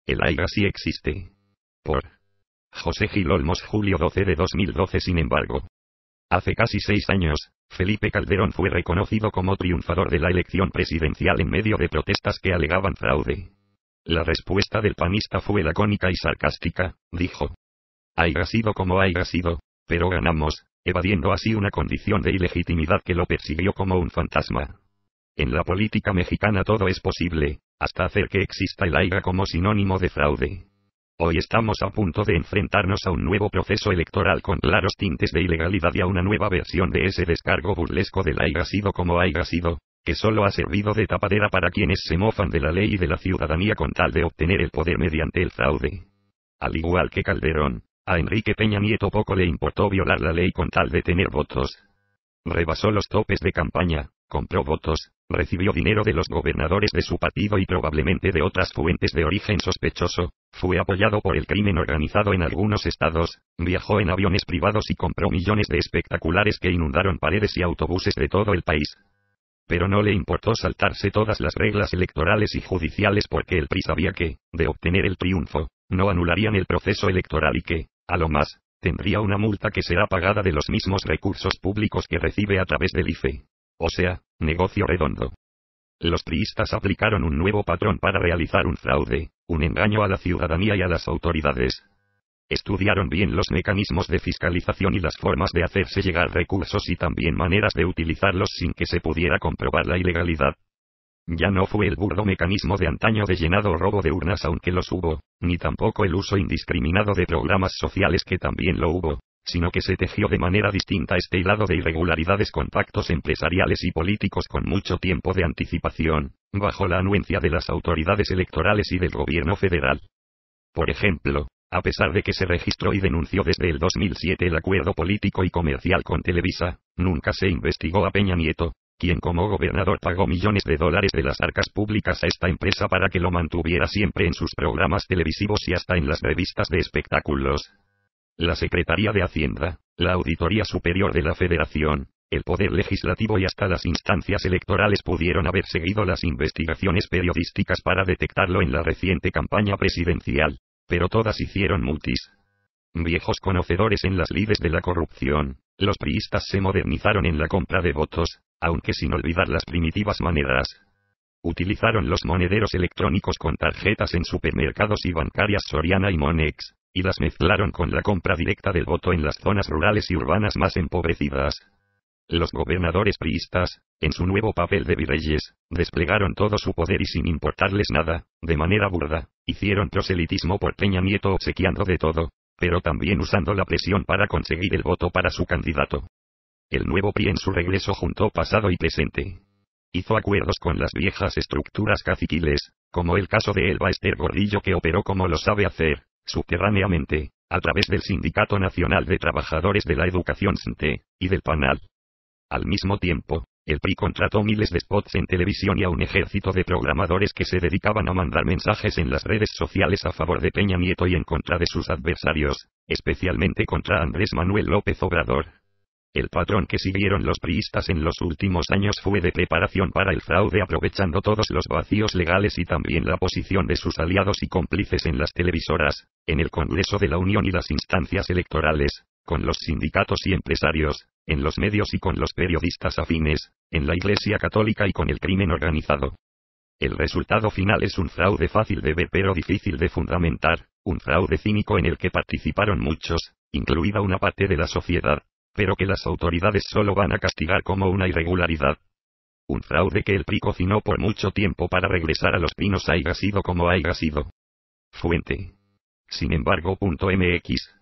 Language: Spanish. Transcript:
El AIGA sí existe. Por José Gil Olmos, julio 12 de 2012. Sin embargo, hace casi 6 años, Felipe Calderón fue reconocido como triunfador de la elección presidencial en medio de protestas que alegaban fraude. La respuesta del panista fue lacónica y sarcástica, dijo: haya sido como haya sido, pero ganamos, evadiendo así una condición de ilegitimidad que lo persiguió como un fantasma. En la política mexicana todo es posible, hasta hacer que exista el AIGA como sinónimo de fraude. Hoy estamos a punto de enfrentarnos a un nuevo proceso electoral con claros tintes de ilegalidad y a una nueva versión de ese descargo burlesco del haya sido como haya sido, que solo ha servido de tapadera para quienes se mofan de la ley y de la ciudadanía con tal de obtener el poder mediante el fraude. Al igual que Calderón, a Enrique Peña Nieto poco le importó violar la ley con tal de tener votos. Rebasó los topes de campaña, compró votos, recibió dinero de los gobernadores de su partido y probablemente de otras fuentes de origen sospechoso, fue apoyado por el crimen organizado en algunos estados, viajó en aviones privados y compró millones de espectaculares que inundaron paredes y autobuses de todo el país. Pero no le importó saltarse todas las reglas electorales y judiciales porque el PRI sabía que, de obtener el triunfo, no anularían el proceso electoral y que, a lo más, tendría una multa que será pagada de los mismos recursos públicos que recibe a través del IFE. O sea, negocio redondo. Los priistas aplicaron un nuevo patrón para realizar un fraude, un engaño a la ciudadanía y a las autoridades. Estudiaron bien los mecanismos de fiscalización y las formas de hacerse llegar recursos y también maneras de utilizarlos sin que se pudiera comprobar la ilegalidad. Ya no fue el burdo mecanismo de antaño de llenado o robo de urnas, aunque los hubo, ni tampoco el uso indiscriminado de programas sociales, que también lo hubo, sino que se tejió de manera distinta este hilado de irregularidades con pactos empresariales y políticos con mucho tiempo de anticipación, bajo la anuencia de las autoridades electorales y del gobierno federal. Por ejemplo, a pesar de que se registró y denunció desde el 2007 el acuerdo político y comercial con Televisa, nunca se investigó a Peña Nieto, quien como gobernador pagó millones de dólares de las arcas públicas a esta empresa para que lo mantuviera siempre en sus programas televisivos y hasta en las revistas de espectáculos. La Secretaría de Hacienda, la Auditoría Superior de la Federación, el Poder Legislativo y hasta las instancias electorales pudieron haber seguido las investigaciones periodísticas para detectarlo en la reciente campaña presidencial, pero todas hicieron mutis. Viejos conocedores en las lides de la corrupción, los priistas se modernizaron en la compra de votos, aunque sin olvidar las primitivas maneras. Utilizaron los monederos electrónicos con tarjetas en supermercados y bancarias Soriana y Monex, y las mezclaron con la compra directa del voto en las zonas rurales y urbanas más empobrecidas. Los gobernadores priistas, en su nuevo papel de virreyes, desplegaron todo su poder y sin importarles nada, de manera burda, hicieron proselitismo por Peña Nieto obsequiando de todo, pero también usando la presión para conseguir el voto para su candidato. El nuevo PRI en su regreso juntó pasado y presente. Hizo acuerdos con las viejas estructuras caciquiles, como el caso de Elba Ester Gordillo, que operó como lo sabe hacer, subterráneamente, a través del Sindicato Nacional de Trabajadores de la Educación SNTE, y del PANAL. Al mismo tiempo, el PRI contrató miles de spots en televisión y a un ejército de programadores que se dedicaban a mandar mensajes en las redes sociales a favor de Peña Nieto y en contra de sus adversarios, especialmente contra Andrés Manuel López Obrador. El patrón que siguieron los priistas en los últimos años fue de preparación para el fraude, aprovechando todos los vacíos legales y también la posición de sus aliados y cómplices en las televisoras, en el Congreso de la Unión y las instancias electorales, con los sindicatos y empresarios, en los medios y con los periodistas afines, en la Iglesia Católica y con el crimen organizado. El resultado final es un fraude fácil de ver pero difícil de fundamentar, un fraude cínico en el que participaron muchos, incluida una parte de la sociedad, pero que las autoridades solo van a castigar como una irregularidad. Un fraude que el PRI cocinó por mucho tiempo para regresar a los pinos haya sido como haya sido. Fuente. Sin embargo.mx